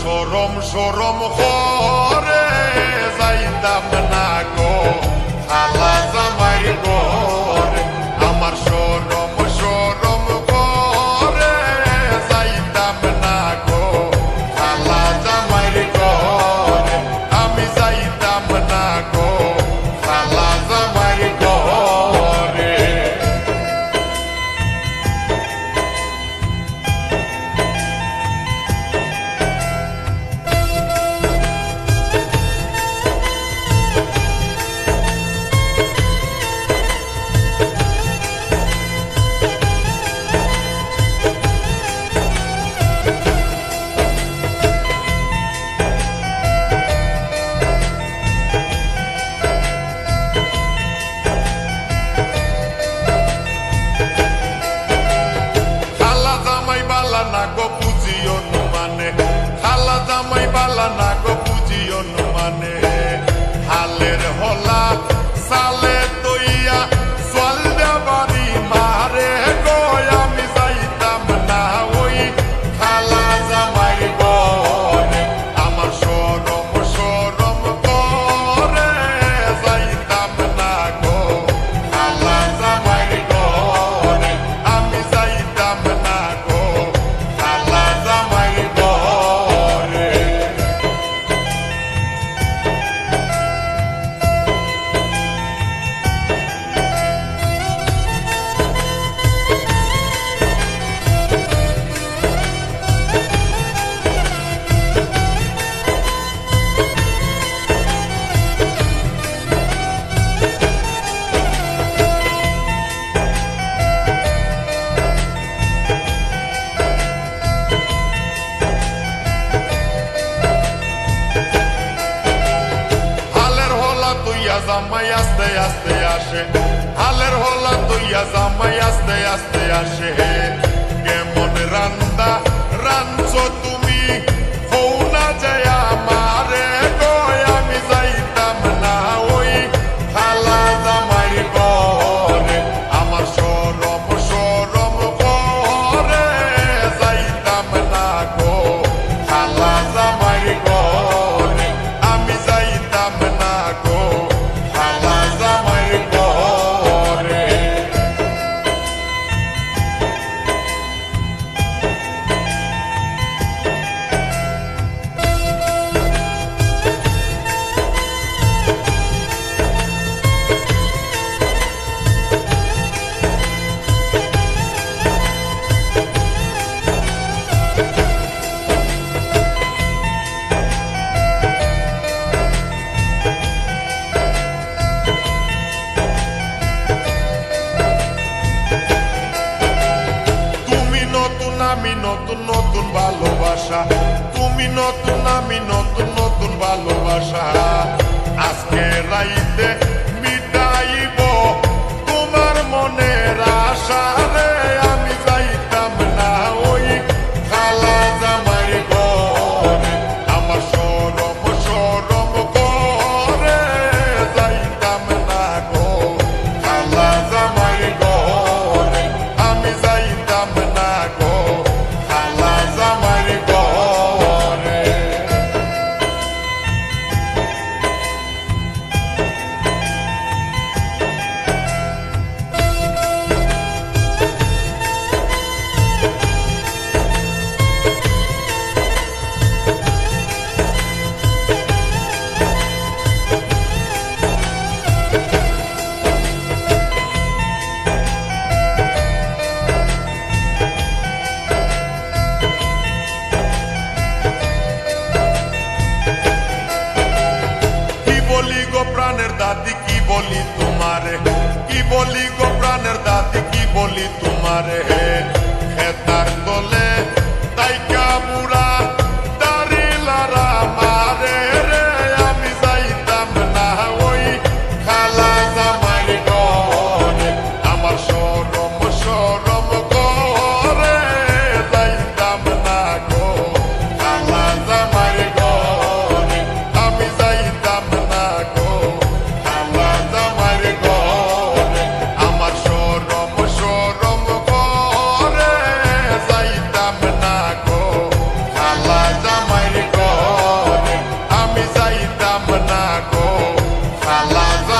সরম সরম করে যাইতাম না গো খালা জামাই ঘরে আমার সরম সরম করে যাইতাম না গো খালা জামাই ঘরে আমি যাইতাম না গো খালা জামাই ঘরে না গো পুজিও মানে খালা জামাই বালা না গো পুজিও মানে হালের হলা সালে তৈয়া চল দেবারি মারে গো আমি যাইতাম না ওই খালা জামাই ঘরে আমার সরম সরম করে যাইতাম না গো খালা জামাই ঘরে আমি যাইতাম না গো খালা জামাই ঘরে জামাই আস্তে আস্তে আসে হালের হলা তুইয়া জামাই আস্তে আস্তে আসে কেমন রান্দা রাঞ্চো তুমি হও না যায় আমারে গো আমি যাইতাম না ওই খালা জামাই ঘরে আমার সরম সরম করে যাইতাম না গো খালা জামাই ঘরে আমি যাইতাম না গো খালা জামাই ঘরে আমি নতুন নতুন ভালোবাসা তুমি নতুন আমি নতুন নতুন ভালোবাসা আজকে রাইতে মিটাইব তোমার মনের আশা রে আমি যাইতাম না ওই খালা জামাই ঘরে আমার সরম সরম করে যাইতাম না গো খালা জামাই ঘরে আমি যাইতাম না গো খালা জামাই ঘরে প্রাণের দাদি কি বলি তোমারে কি বলি গো প্রাণের দাদি কি বলি তোমারে খেতার তলে তাইকা বুড়া দাঁড়িলারা মারে রে আমি যাইতাম না ওই খালা জামাই ঘরে আমার সরম সরম করে যাইতাম না গো খালা জামাই ঘরে আমি যাইতাম না গো খালা জামাই ঘরে আমার সরম সরম করে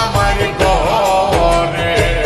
আমার